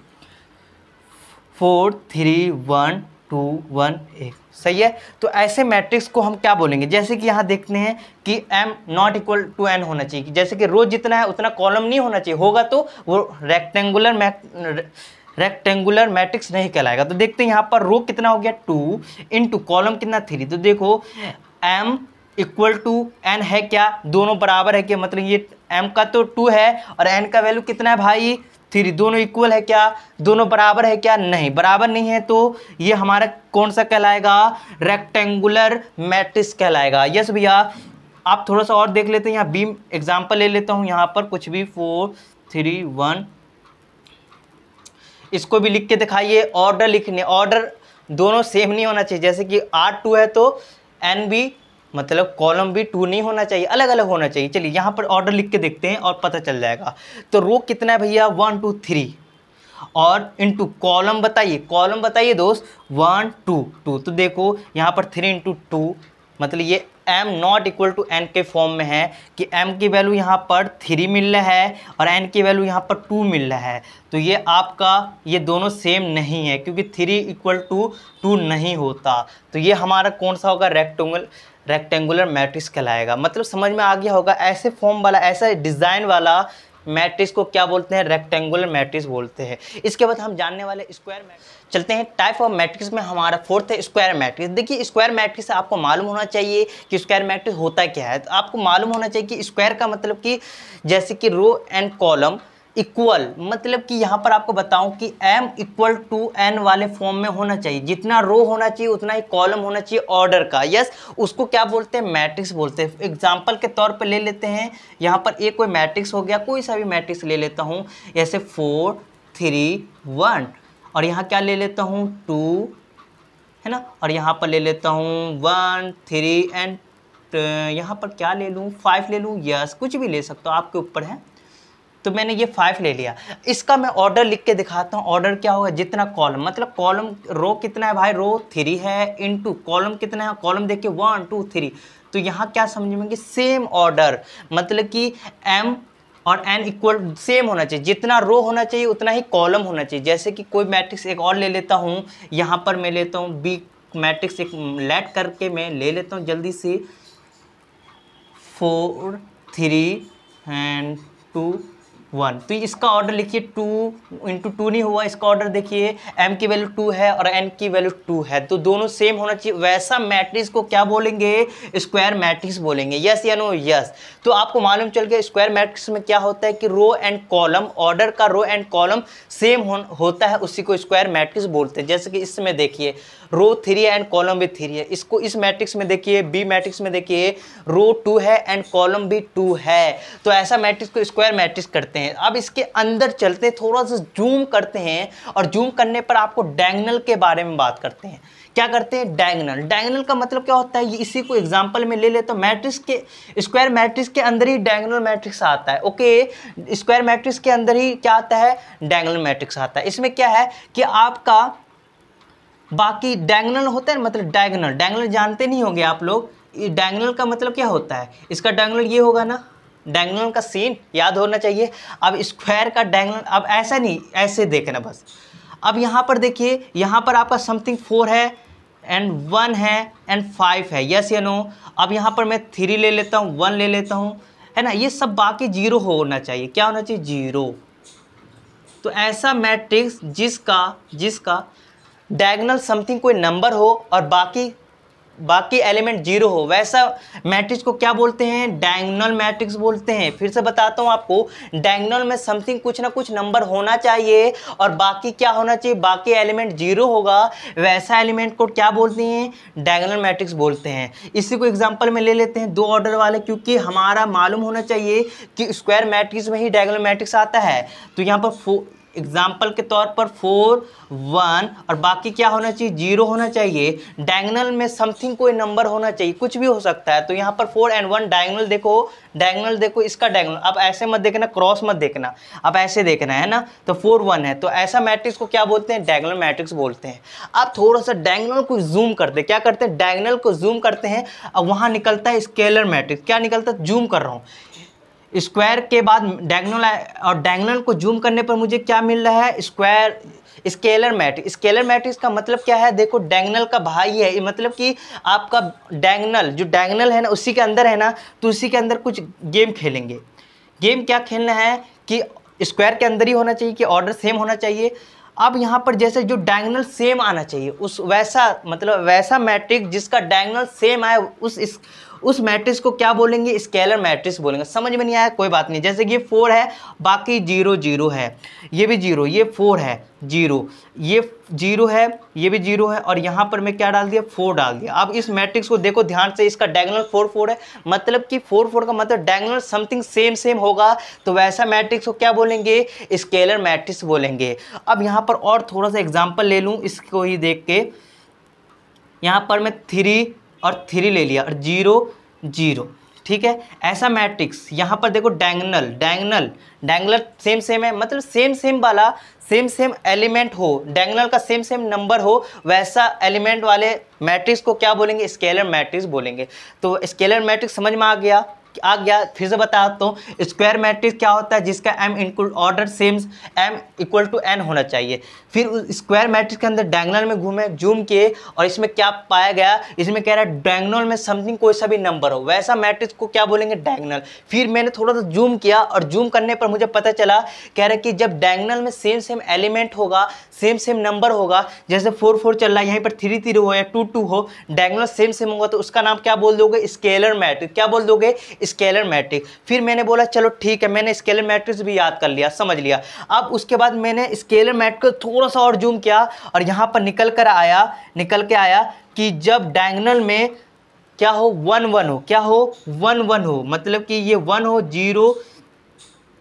4 3 1 2 1 1, सही है। तो ऐसे मैट्रिक्स को हम क्या बोलेंगे, जैसे कि यहाँ देखते हैं कि m not equal to n होना चाहिए, जैसे कि रो जितना है उतना कॉलम नहीं होना चाहिए, होगा तो वो रेक्टेंगुलर मैट्रिक्स नहीं कहलाएगा। तो देखते हैं यहाँ पर रो कितना हो गया 2 इंटू कॉलम कितना 3, तो देखो m इक्वल टू n है क्या, दोनों बराबर है क्या, मतलब ये m का तो 2 है और n का वैल्यू कितना है भाई 3, दोनों इक्वल है क्या, दोनों बराबर है क्या, नहीं बराबर नहीं है, तो ये हमारा कौन सा कहलाएगा रेक्टेंगुलर मैट्रिक्स कहलाएगा। यस भैया आप थोड़ा सा और देख लेते हैं, यहाँ बीम एग्जांपल ले लेता हूँ, यहाँ पर कुछ भी 4 3 1, इसको भी लिख के दिखाइए। ऑर्डर लिखने, ऑर्डर दोनों सेम नहीं होना चाहिए, जैसे कि R2 है तो N भी मतलब कॉलम भी 2 नहीं होना चाहिए, अलग अलग होना चाहिए। चलिए यहाँ पर ऑर्डर लिख के देखते हैं और पता चल जाएगा। तो रो कितना है भैया 1 2 3, और इनटू कॉलम बताइए दोस्त 1 2 2, तो देखो यहाँ पर 3 × 2 मतलब ये m not equal to n के फॉर्म में है कि m की वैल्यू यहाँ पर 3 मिल रहा है और n की वैल्यू यहाँ पर 2 मिल रहा है, तो ये आपका ये दोनों सेम नहीं है क्योंकि 3 इक्वल टू 2 नहीं होता। तो ये हमारा कौन सा होगा, रेक्टेंगुलर मैट्रिक्स कहलाएगा। मतलब समझ में आ गया होगा, ऐसे फॉर्म वाला ऐसा डिज़ाइन वाला मैट्रिक्स को क्या बोलते हैं, रेक्टेंगुलर मैट्रिक्स बोलते हैं। इसके बाद हम जानने वाले स्क्वायर मैट्रिक्स। चलते हैं टाइप ऑफ मैट्रिक्स में, हमारा फोर्थ है स्क्वायर मैट्रिक्स। देखिए स्क्वायर मैट्रिक्स से आपको मालूम होना चाहिए कि स्क्वायर मैट्रिक्स होता क्या है। तो आपको मालूम होना चाहिए कि स्क्वायर का मतलब कि जैसे कि रो एंड कॉलम इक्वल, मतलब कि यहाँ पर आपको बताऊं कि m इक्वल टू n वाले फॉर्म में होना चाहिए। जितना रो होना चाहिए उतना ही कॉलम होना चाहिए ऑर्डर का। यस, उसको क्या बोलते हैं, मैट्रिक्स बोलते हैं। एग्जांपल के तौर पे ले लेते हैं, यहाँ पर एक कोई मैट्रिक्स हो गया, कोई सा भी मैट्रिक्स ले लेता हूँ, जैसे 4 3 1, और यहाँ क्या ले लेता हूँ 2, है ना, और यहाँ पर ले लेता हूँ 1 3 एंड यहाँ पर क्या ले लूँ 5 ले लूँ। यस, कुछ भी ले सकता हूँ, आपके ऊपर है। तो मैंने ये 5 ले लिया। इसका मैं ऑर्डर लिख के दिखाता हूँ। ऑर्डर क्या होगा, जितना कॉलम, मतलब कॉलम रो कितना है भाई, रो 3 है, इनटू कॉलम कितना है, कॉलम देखिए 1 2 3। तो यहाँ क्या समझेंगे, सेम ऑर्डर, मतलब कि m और n इक्वल सेम होना चाहिए। जितना रो होना चाहिए उतना ही कॉलम होना चाहिए। जैसे कि कोई मैट्रिक्स एक और ले लेता हूँ, यहाँ पर मैं लेता हूँ बी मैट्रिक्स, एक लेट करके मैं ले लेता हूँ जल्दी से, 4 3 एंड 2 1। तो इसका ऑर्डर लिखिए 2 इंटू 2 नहीं हुआ, इसका ऑर्डर देखिए m की वैल्यू 2 है और n की वैल्यू 2 है, तो दोनों सेम होना चाहिए। वैसा मैट्रिक्स को क्या बोलेंगे, स्क्वायर मैट्रिक्स बोलेंगे। यस या नो, यस। तो आपको मालूम चल गया स्क्वायर मैट्रिक्स में क्या होता है कि रो एंड कॉलम, ऑर्डर का रो एंड कॉलम सेम होता है, उसी को स्क्वायर मैट्रिक्स बोलते हैं। जैसे कि इसमें देखिए रो 3 है एंड कॉलम भी 3 है। इसको इस मैट्रिक्स में देखिए, बी मैट्रिक्स में देखिए रो 2 है एंड कॉलम भी 2 है। तो ऐसा मैट्रिक्स को स्क्वायर मैट्रिक्स करते हैं। अब इसके अंदर चलते थोड़ा सा जूम करते हैं, और जूम करने पर आपको डायगोनल के बारे में बात करते हैं। क्या करते हैं, डायगोनल। डायगोनल का मतलब क्या होता है, ये इसी को एग्जांपल में ले लेते हैं। मैट्रिक्स के, स्क्वायर मैट्रिक्स के अंदर ही डायगोनल मैट्रिक्स आता है। ओके, स्क्वायर मैट्रिक्स के अंदर ही क्या आता है, डायगोनल मैट्रिक्स आता है। इसमें क्या है कि आपका बाकी डायगोनल होता है, मतलब डायगोनल जानते नहीं होंगे आप लोग। डायगोनल का मतलब क्या होता है, इसका डायगोनल ये होगा ना, डायगोनल का सीन याद होना चाहिए। अब स्क्वायर का डायगोनल, अब ऐसा नहीं, ऐसे देखना बस। अब यहाँ पर देखिए, यहाँ पर आपका समथिंग 4 है एंड 1 है एंड 5 है। यस या नो। अब यहाँ पर मैं 3 ले लेता हूँ, 1 ले लेता हूँ, है ना। ये सब बाकी 0 होना चाहिए। क्या होना चाहिए, 0। तो ऐसा मैट्रिक्स जिसका डायगोनल समथिंग कोई नंबर हो और बाकी एलिमेंट 0 हो, वैसा मैट्रिक्स को क्या बोलते हैं, डायगोनल मैट्रिक्स बोलते हैं। फिर से बताता हूं आपको, डायगोनल में समथिंग कुछ ना कुछ नंबर होना चाहिए और बाकी क्या होना चाहिए, बाकी एलिमेंट 0 होगा, वैसा एलिमेंट को क्या बोलते हैं, डायगोनल मैट्रिक्स बोलते हैं। इसी को एग्जांपल में ले लेते हैं 2 ऑर्डर वाले, क्योंकि हमारा मालूम होना चाहिए कि स्क्वायर मैट्रिक्स में ही डायगोनल मैट्रिक्स आता है। तो यहाँ पर एग्जाम्पल के तौर पर 4 1 और बाकी क्या होना चाहिए, 0 होना चाहिए। डायगोनल में समथिंग कोई नंबर होना चाहिए, कुछ भी हो सकता है। तो यहाँ पर 4 एंड 1 डायगोनल देखो इसका डायगोनल। अब ऐसे मत देखना, क्रॉस मत देखना, अब ऐसे देखना है ना। तो 4 1 है, तो ऐसा मैट्रिक्स को क्या बोलते हैं, डायगोनल मैट्रिक्स बोलते हैं। अब थोड़ा सा डायगोनल को जूम करते, क्या करते हैं, डायगोनल को जूम करते हैं। अब वहाँ निकलता है स्केलर मैट्रिक्स। क्या निकलता है, जूम कर रहा हूँ, स्क्वायर के बाद डायगोनल, और डायगोनल को जूम करने पर मुझे क्या मिल रहा है, स्केलर मैट्रिक्स। स्केलर मैट्रिक्स का मतलब क्या है, देखो डायगोनल का भाई है, मतलब कि आपका डायगोनल, जो डायगोनल है ना उसी के अंदर है ना, तो उसी के अंदर कुछ गेम खेलेंगे। गेम क्या खेलना है कि स्क्वायर के अंदर ही होना चाहिए, कि ऑर्डर सेम होना चाहिए। अब यहाँ पर जैसे जो डायगोनल सेम आना चाहिए, वैसा मैट्रिक्स जिसका डायगोनल सेम आए, उस मैट्रिक्स को क्या बोलेंगे, स्केलर मैट्रिक्स बोलेंगे। समझ में नहीं आया कोई बात नहीं। जैसे कि ये 4 है, बाकी 0 0 है, ये भी 0, ये 4 है 0, ये 0 है, ये भी 0 है, और यहाँ पर मैं क्या डाल दिया, 4 डाल दिया। अब इस मैट्रिक्स को देखो ध्यान से, इसका डायगोनल 4 4 है, मतलब कि 4 4 का मतलब डायगोनल समथिंग सेम होगा, तो वैसा मैट्रिक्स को क्या बोलेंगे, स्केलर मैट्रिक्स बोलेंगे। अब यहाँ पर और थोड़ा सा एग्जाम्पल ले लूँ, इसको ही देख के। यहाँ पर मैं 3 और 3 ले लिया और 0 0, ठीक है। ऐसा मैट्रिक्स यहाँ पर देखो diagonal diagonal diagonal same same है, मतलब सेम सेम वाला सेम सेम एलिमेंट हो, डायगोनल का सेम सेम नंबर हो, वैसा एलिमेंट वाले मैट्रिक्स को क्या बोलेंगे? स्केलर मैट्रिक्स बोलेंगे। तो स्केलर मैट्रिक्स समझ में आ गया? फिर से बताता हूँ, स्क्वायर मैट्रिक्स क्या होता है? जिसका m equal order same m equal to n होना चाहिए। फिर स्क्वायर मैट्रिक्स के अंदर डायगोनल में घूमे, जूम किए, और इसमें क्या पाया गया? इसमें कह रहा है डायगोनल में समथिंग कोई सा भी नंबर हो, वैसा मैट्रिक्स को क्या बोलेंगे? डायगोनल। फिर मैंने थोड़ा सा जूम किया और जूम करने पर मुझे पता चला, कह रहा है कि जब डायगोनल में सेम सेम एलिमेंट होगा, सेम सेम नंबर होगा, जैसे 4 4 चल रहा है, यहीं पर 3 3 हो या 2 2 हो, डायगोनल सेम सेम होगा, तो उसका नाम क्या बोल दोगे? Scalar matrix. क्या बोल दोगे? Scalar matrix. फिर मैंने बोला चलो ठीक है, मैंने स्केलर मैट्रिक्स भी याद कर लिया, समझ लिया। अब उसके बाद मैंने स्केलर मैट्रिक्स थोड़ा सा और जूम किया और यहां पर निकल के आया कि जब डायगोनल में क्या हो? 1 1 हो। क्या हो? 1 1 हो, मतलब कि ये 1 हो, 0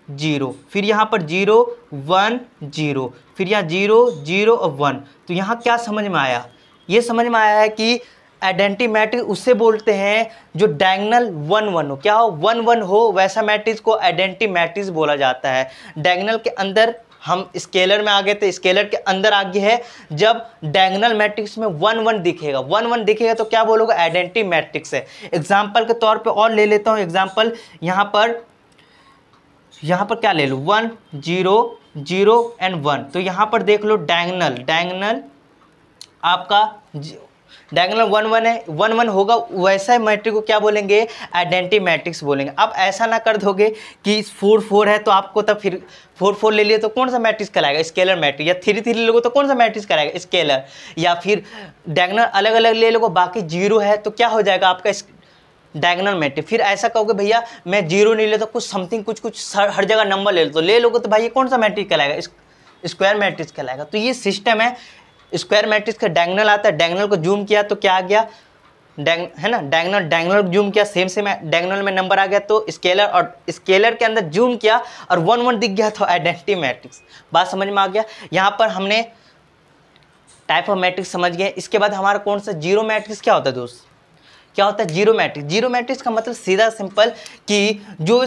0, फिर यहाँ पर 0 1 0, फिर यहाँ 0 0 और 1। तो यहाँ क्या समझ में आया? ये समझ में आया है कि आइडेंटिटी मैट्रिक्स उससे बोलते हैं जो डायगोनल 1 1 हो। क्या हो? 1 1 हो, वैसा मैट्रिक्स को आइडेंटिटी मैट्रिक्स बोला जाता है। डायगोनल के अंदर हम स्केलर में आ गए थे, स्केलर के अंदर आगे है, जब डायगोनल मैट्रिक्स में 1 1 दिखेगा, 1 1 दिखेगा तो क्या बोलोगे? आइडेंटिटी मैट्रिक्स है। एग्जाम्पल के तौर पर और ले लेता हूँ एग्जाम्पल, यहाँ पर क्या ले लूँ? 1 0 0 एंड 1। तो यहाँ पर देख लो डायगोनल आपका डायगोनल 1 1 है, 1 1 होगा, वैसा मैट्रिक्स को क्या बोलेंगे? आइडेंटिटी मैट्रिक्स बोलेंगे। अब ऐसा ना कर दोगे कि 4 4 है तो आपको तब फिर 4 4 ले लिए तो कौन सा मैट्रिक्स कहलाएगा? Scalar matrix. या 3 3 ले लोगे तो कौन सा मैट्रिक्स कहलाएगा? स्केलर। या फिर डायगोनल अलग अलग ले लोगे, बाकी 0 है तो क्या हो जाएगा आपका? Diagonal matrix. फिर ऐसा कहोगे भैया मैं 0 नहीं लेता, कुछ समथिंग कुछ हर जगह नंबर ले लो, तो ले लोगे तो भाई ये कौन सा मैट्रिक्स कहलाएगा? स्क्वायर मैट्रिक्स कहलाएगा। तो ये सिस्टम है। स्क्वायर मैट्रिक्स का डायगोनल आता है, डायगोनल को जूम किया तो क्या आ गया? है ना, डायगोनल जूम किया, सेम सेम डायगोनल में नंबर आ गया तो स्केलर, और स्केलर के अंदर जूम किया और 1 1 दिख गया तो आइडेंटिटी मैट्रिक्स। बात समझ में आ गया? यहाँ पर हमने टाइप ऑफ मैट्रिक्स समझ गए। इसके बाद हमारा कौन सा जीरो मैट्रिक्स क्या होता है दोस्त? क्या होता है जीरो मैट्रिक्स? जीरो मैट्रिक्स का मतलब सीधा सिंपल कि जो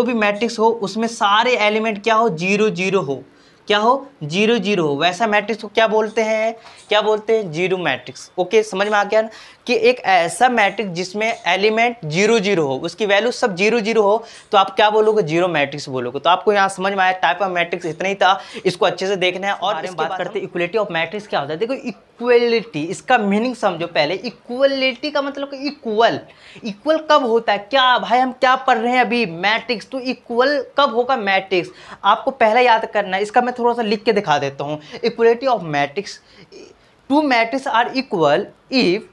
भी मैट्रिक्स हो उसमें सारे एलिमेंट क्या हो? 0 0 हो। क्या हो? 0 0 हो, वैसा मैट्रिक्स को क्या बोलते हैं? क्या बोलते हैं? Zero matrix. ओके, समझ में आ गया ना कि एक ऐसा मैट्रिक्स जिसमें एलिमेंट 0 0 हो, उसकी वैल्यू सब 0 0 हो, तो आप क्या बोलोगे? जीरो मैट्रिक्स बोलोगे। तो आपको यहाँ समझ में आया टाइप ऑफ मैट्रिक्स इतना ही था, इसको अच्छे से देखना है। और इसके बात करते हैं इक्वलिटी ऑफ मैट्रिक्स क्या होता है। देखो इक्वलिटी, इसका मीनिंग समझो पहले। इक्वलिटी का मतलब इक्वल कब होता है? क्या भाई हम क्या पढ़ रहे हैं अभी? मैट्रिक्स। तो इक्वल कब होगा मैट्रिक्स? आपको पहले याद करना है, इसका मैं थोड़ा सा लिख के दिखा देता हूँ। Equality of matrix, two matrix are equal if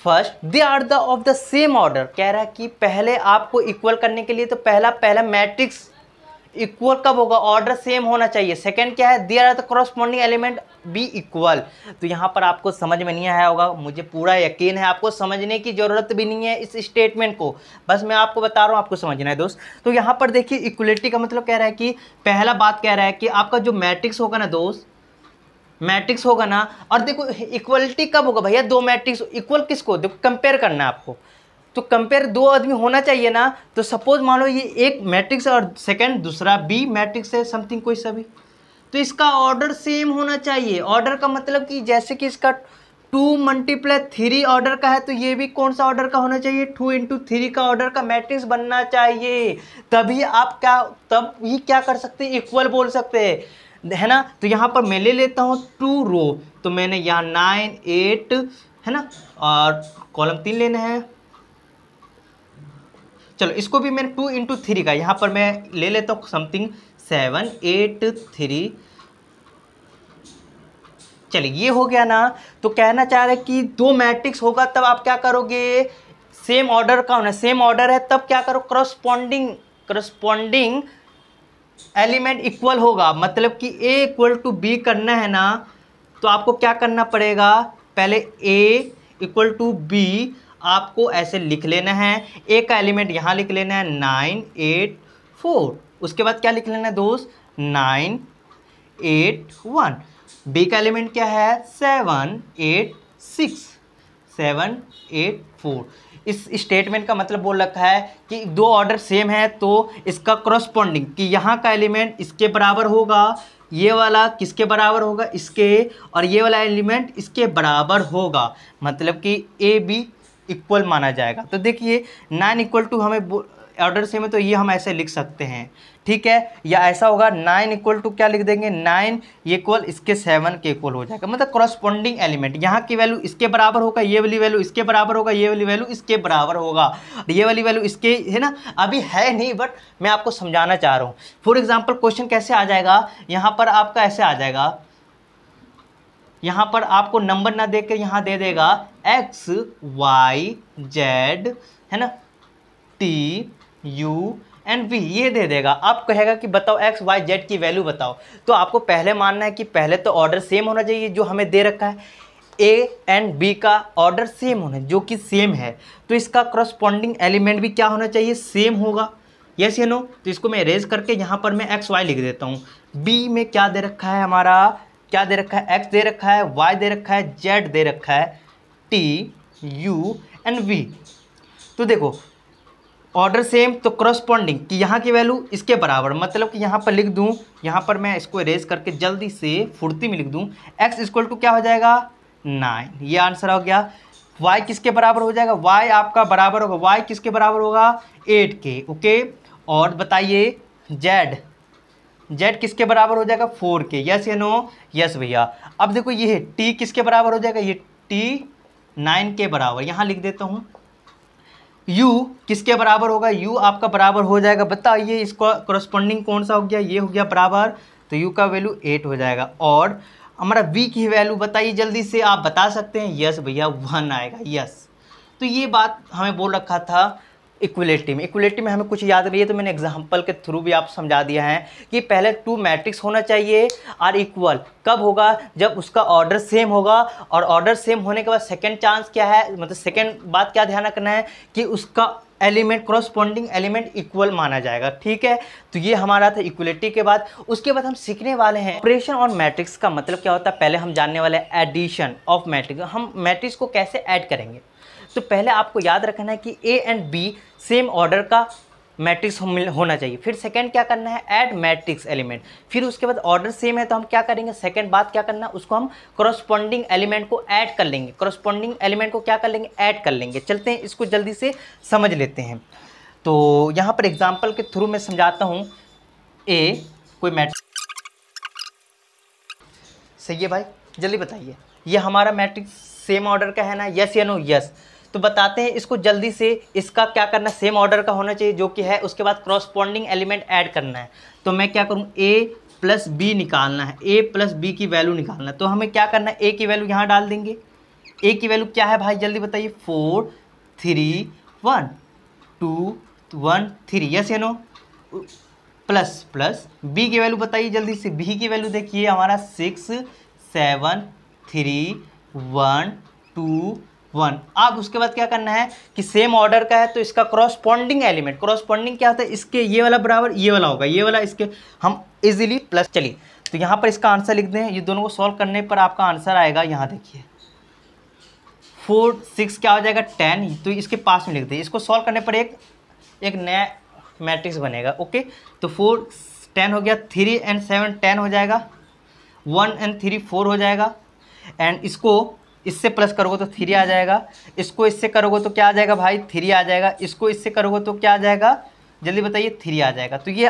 first they are the of the same order. कह रहा है कि पहले आपको इक्वल करने के लिए तो पहला मैट्रिक्स इक्वल कब होगा? ऑर्डर सेम होना चाहिए। सेकंड क्या है? There are the corresponding element be equal. तो यहाँ पर आपको समझ में नहीं आया होगा, मुझे पूरा यकीन है आपको समझने की जरूरत भी नहीं है इस स्टेटमेंट को, बस मैं आपको बता रहा हूँ, आपको समझना है दोस्त। तो यहाँ पर देखिए इक्वलिटी का मतलब कह रहा है कि पहला बात कह रहा है कि आपका जो मैट्रिक्स होगा ना दोस्त, मैट्रिक्स होगा ना, और देखो इक्वलिटी कब होगा भैया? दो मैट्रिक्स इक्वल किसको? देखो कंपेयर करना है आपको, तो कंपेयर दो आदमी होना चाहिए ना। तो सपोज मान लो ये एक मैट्रिक्स और सेकंड दूसरा बी मैट्रिक्स है, समथिंग कोई सा भी, तो इसका ऑर्डर सेम होना चाहिए। ऑर्डर का मतलब कि जैसे कि इसका 2 × 3 ऑर्डर का है, तो ये भी कौन सा ऑर्डर का होना चाहिए? 2 × 3 का ऑर्डर का मैट्रिक्स बनना चाहिए, तभी आप क्या कर सकते हैं? इक्वल बोल सकते हैं, है ना। तो यहाँ पर मैं ले लेता हूँ 2 रो, तो मैंने यहाँ 9 8 है ना, और कॉलम 3 लेना है। चलो इसको भी मैंने 2 × 3 का, यहाँ पर मैं ले लेता हूँ समथिंग 7 8 3। चलिए ये हो गया ना। तो कहना चाह रहे कि दो मैट्रिक्स होगा तब आप क्या करोगे? सेम ऑर्डर का होना, सेम ऑर्डर है तब क्या करो? करस्पॉन्डिंग एलिमेंट इक्वल होगा, मतलब कि A = B करना है ना, तो आपको क्या करना पड़ेगा? पहले A = B आपको ऐसे लिख लेना है, A का एलिमेंट यहाँ लिख लेना है 9 8 4, उसके बाद क्या लिख लेना है दोस्त? 9 8 1। B का एलिमेंट क्या है? 7 8 6, 7 8 4। इस स्टेटमेंट का मतलब बोल रखा है कि दो ऑर्डर सेम है तो इसका करस्पॉन्डिंग कि यहाँ का एलिमेंट इसके बराबर होगा, ये वाला किसके बराबर होगा, इसके, और ये वाला एलिमेंट इसके बराबर होगा, मतलब कि ए बी इक्वल माना जाएगा। तो देखिए 9 इक्वल टू हमें ऑर्डर सेम है तो ये हम ऐसे लिख सकते हैं, ठीक है। या ऐसा होगा 9 इक्वल टू क्या लिख देंगे, 9 इक्वल इसके 7 के इक्वल हो जाएगा, मतलब करस्पॉन्डिंग एलिमेंट यहाँ की वैल्यू इसके बराबर होगा, ये वाली वैल्यू इसके बराबर होगा, ये वाली वैल्यू इसके बराबर होगा, ये वाली वैल्यू इसके, है ना। अभी है नहीं बट मैं आपको समझाना चाह रहा हूँ। फॉर एग्जाम्पल क्वेश्चन कैसे आ जाएगा, यहाँ पर आपका ऐसे आ जाएगा, यहाँ पर आपको नंबर ना देकर यहाँ दे देगा x y z, है ना, t u एंड v, ये दे देगा। आप कहेगा कि बताओ x y z की वैल्यू बताओ, तो आपको पहले मानना है कि पहले तो ऑर्डर सेम होना चाहिए, जो हमें दे रखा है a एंड b का ऑर्डर सेम होना, जो कि सेम है, तो इसका करस्पॉन्डिंग एलिमेंट भी क्या होना चाहिए, सेम होगा, यस या नो। तो इसको मैं इरेज करके यहाँ पर मैं x y लिख देता हूँ। b में क्या दे रखा है, हमारा क्या दे रखा है, x दे रखा है, y दे रखा है, z दे रखा है, t u एंड v। तो देखो ऑर्डर सेम तो करस्पॉन्डिंग कि यहाँ की वैल्यू इसके बराबर, मतलब कि यहाँ पर लिख दूँ, यहाँ पर मैं इसको इरेज करके जल्दी से फुर्ती में लिख दूँ, x इक्वल टू क्या हो जाएगा 9, ये आंसर हो गया। y किसके बराबर हो जाएगा, y आपका बराबर होगा, y किसके बराबर होगा 8 के, ओके। और बताइए z किसके बराबर हो जाएगा 4 के, यस या नो, यस भैया। अब देखो ये t किसके बराबर हो जाएगा, ये t 9 के बराबर, यहाँ लिख देता हूँ। u किसके बराबर होगा, u आपका बराबर हो जाएगा, बताइए इसका करस्पॉन्डिंग कौन सा हो गया, ये हो गया बराबर, तो u का वैल्यू 8 हो जाएगा। और हमारा v की वैल्यू बताइए जल्दी से, आप बता सकते हैं, यस भैया 1 आएगा, यस। तो ये बात हमें बोल रखा था इक्वलिटी में हमें कुछ याद नहीं है, तो मैंने एग्जांपल के थ्रू भी आप समझा दिया है कि पहले 2 मैट्रिक्स होना चाहिए और इक्वल कब होगा, जब उसका ऑर्डर सेम होगा, और ऑर्डर सेम होने के बाद सेकंड चांस क्या है, मतलब सेकंड बात क्या ध्यान रखना है कि उसका एलिमेंट करस्पॉन्डिंग एलिमेंट इक्वल माना जाएगा, ठीक है। तो ये हमारा था इक्वलिटी के बाद। उसके बाद हम सीखने वाले हैं ऑपरेशन और मैट्रिक्स का मतलब क्या होता है। पहले हम जानने वाले हैं एडिशन ऑफ मैट्रिक्स, हम मैट्रिक्स को कैसे ऐड करेंगे। तो पहले आपको याद रखना है कि A and B same order का मैट्रिक्स होना चाहिए। फिर सेकंड क्या करना है, ऐड मैट्रिक्स एलिमेंट। फिर उसके बाद ऑर्डर सेम है तो हम क्या करेंगे, सेकंड बात क्या करना है, उसको हम करस्पॉन्डिंग एलिमेंट को ऐड कर लेंगे, करस्पॉन्डिंग एलिमेंट को क्या कर लेंगे, ऐड कर लेंगे। चलते हैं इसको जल्दी से समझ लेते हैं। तो यहाँ पर एग्जाम्पल के थ्रू मैं समझाता हूँ। ए कोई मैट्रिक्स, सही है भाई, जल्दी बताइए, ये हमारा मैट्रिक्स सेम ऑर्डर का है ना, यस या नो, यस। तो बताते हैं इसको जल्दी से, इसका क्या करना, सेम ऑर्डर का होना चाहिए जो कि है, उसके बाद करस्पॉन्डिंग एलिमेंट ऐड करना है। तो मैं क्या करूँ, a प्लस बी निकालना है, a प्लस बी की वैल्यू निकालना है। तो हमें क्या करना है, a की वैल्यू यहाँ डाल देंगे। a की वैल्यू क्या है भाई, जल्दी बताइए, 4 3 1 2 1 3, यस या नो। प्लस प्लस b की वैल्यू बताइए जल्दी से, b की वैल्यू देखिए हमारा 6 7 3 1 2 1। अब उसके बाद क्या करना है कि सेम ऑर्डर का है तो इसका करस्पॉन्डिंग एलिमेंट, करस्पॉन्डिंग क्या होता है, इसके ये वाला बराबर ये वाला होगा, ये वाला इसके, हम इजीली प्लस। चलिए तो यहाँ पर इसका आंसर लिख दें, ये दोनों को सॉल्व करने पर आपका आंसर आएगा, यहाँ देखिए 4 6 क्या हो जाएगा 10, तो इसके पास में लिख दें। इसको सॉल्व करने पर एक नया मैट्रिक्स बनेगा, ओके। तो 4 10 हो गया, 3 एंड 7 10 हो जाएगा, 1 एंड 3 4 हो जाएगा, एंड इसको इससे प्लस करोगे तो 3 आ जाएगा, इसको इससे करोगे तो क्या आ जाएगा भाई 3 आ जाएगा, इसको इससे करोगे तो क्या आ जाएगा, जल्दी बताइए 3 आ जाएगा। तो ये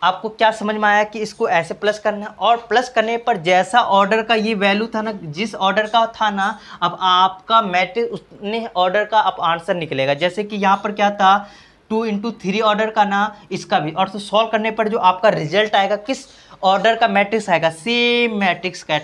आपको क्या समझ में आया कि इसको ऐसे प्लस करना है, और प्लस करने पर जैसा ऑर्डर का ये वैल्यू था ना, जिस ऑर्डर का था ना, अब आपका मैट्रिक्स उतने ऑर्डर का अब आंसर निकलेगा। जैसे कि यहाँ पर क्या था 2 इंटू 3 ऑर्डर का ना, इसका भी, और तो सॉल्व करने पर जो आपका रिजल्ट आएगा किस ऑर्डर का मैट्रिक्स आएगा, सेम मैट्रिक्स का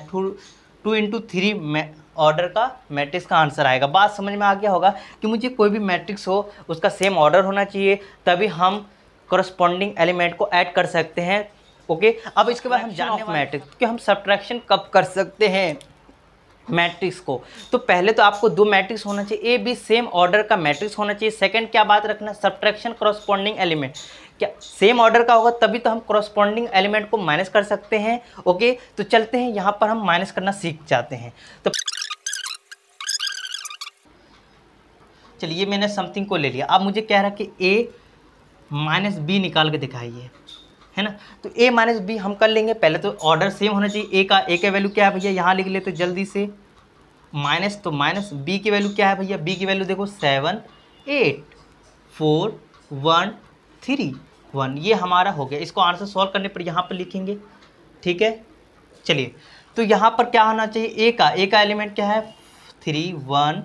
2 इंटू 3 ऑर्डर का मैट्रिक्स का आंसर आएगा। बात समझ में आ गया होगा कि मुझे कोई भी मैट्रिक्स हो उसका सेम ऑर्डर होना चाहिए, तभी हम करस्पॉन्डिंग एलिमेंट को ऐड कर सकते हैं, ओके। अब इसके बाद हम जानने वाले मैट्रिक्स कि हम सब्ट्रैक्शन कब कर सकते हैं मैट्रिक्स को। तो पहले तो आपको 2 मैट्रिक्स होना चाहिए, ए बी सेम ऑर्डर का मैट्रिक्स होना चाहिए। सेकंड क्या बात रखना, सब्ट्रैक्शन करस्पॉन्डिंग एलिमेंट, क्या सेम ऑर्डर का होगा तभी तो हम करस्पॉन्डिंग एलिमेंट को माइनस कर सकते हैं, ओके। तो चलते हैं यहाँ पर हम माइनस करना सीख जाते हैं। तो चलिए मैंने समथिंग को ले लिया। अब मुझे कह रहा कि ए माइनस बी निकाल के दिखाइए, है ना। तो ए माइनस बी हम कर लेंगे। पहले तो ऑर्डर सेम होना चाहिए। ए का वैल्यू क्या है भैया, यहाँ लिख लेते जल्दी से माइनस, तो माइनस बी की वैल्यू क्या है भैया, बी की वैल्यू देखो 7 8 4 1 3 1। ये हमारा हो गया। इसको आंसर सॉल्व करने पर यहाँ पर लिखेंगे, ठीक है। चलिए तो यहाँ पर क्या होना चाहिए, ए का एलिमेंट क्या है 3 1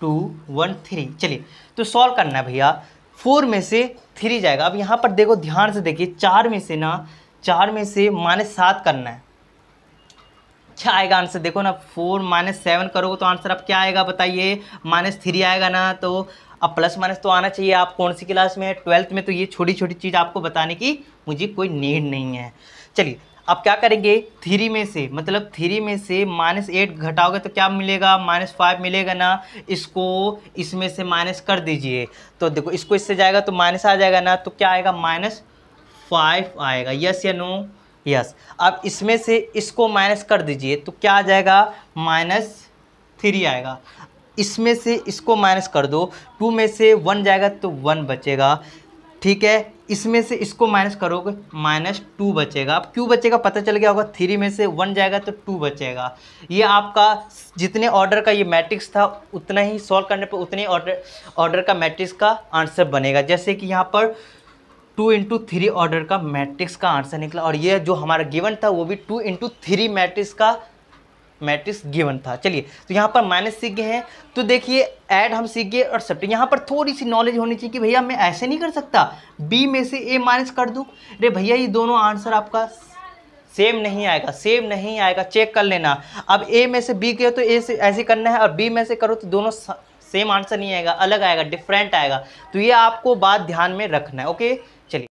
2 1 3। चलिए तो सॉल्व करना है भैया। 4 में से 3 जाएगा। अब यहाँ पर देखो ध्यान से देखिए, 4 में से -7 करना है। क्या आएगा आंसर, देखो ना 4 -7 करोगे तो आंसर अब क्या आएगा बताइए, -3 आएगा ना। तो अब प्लस माइनस तो आना चाहिए। आप कौन सी क्लास में है, 12th में। तो ये छोटी छोटी चीज़ आपको बताने की मुझे कोई नीड नहीं है। चलिए अब क्या करेंगे, 3 में से मतलब 3 में से -8 घटाओगे तो क्या मिलेगा, -5 मिलेगा ना। इसको इसमें से माइनस कर दीजिए, तो देखो इसको इससे जाएगा तो माइनस आ जाएगा ना। तो क्या आएगा -5 आएगा, यस या नो, यस। अब इसमें से इसको माइनस कर दीजिए तो क्या आ जाएगा -3 आएगा। इसमें से इसको माइनस कर दो, 2 में से 1 जाएगा तो 1 बचेगा, ठीक है। इसमें से इसको माइनस करोगे -2 बचेगा। अब क्यों बचेगा पता चल गया होगा, 3 में से 1 जाएगा तो 2 बचेगा। ये आपका जितने ऑर्डर का ये मैट्रिक्स था उतना ही सॉल्व करने पर उतने ऑर्डर का मैट्रिक्स का आंसर बनेगा। जैसे कि यहाँ पर 2 × 3 ऑर्डर का मैट्रिक्स का आंसर निकला, और ये जो हमारा गिवन था वो भी 2 × 3 मैट्रिक्स का मैट्रिक्स गिवन था। चलिए तो यहाँ पर माइनस सीख गए हैं, तो देखिए ऐड हम सीख गए और सब्ट्रैक्ट। यहाँ पर थोड़ी सी नॉलेज होनी चाहिए कि भैया मैं ऐसे नहीं कर सकता, बी में से ए माइनस कर दूँ। अरे भैया ये दोनों आंसर आपका सेम नहीं आएगा, चेक कर लेना। अब ए में से बी किया तो ए से ऐसे करना है, और बी में से करो तो दोनों सेम आंसर नहीं आएगा, अलग आएगा, डिफरेंट आएगा। तो ये आपको बात ध्यान में रखना है, ओके।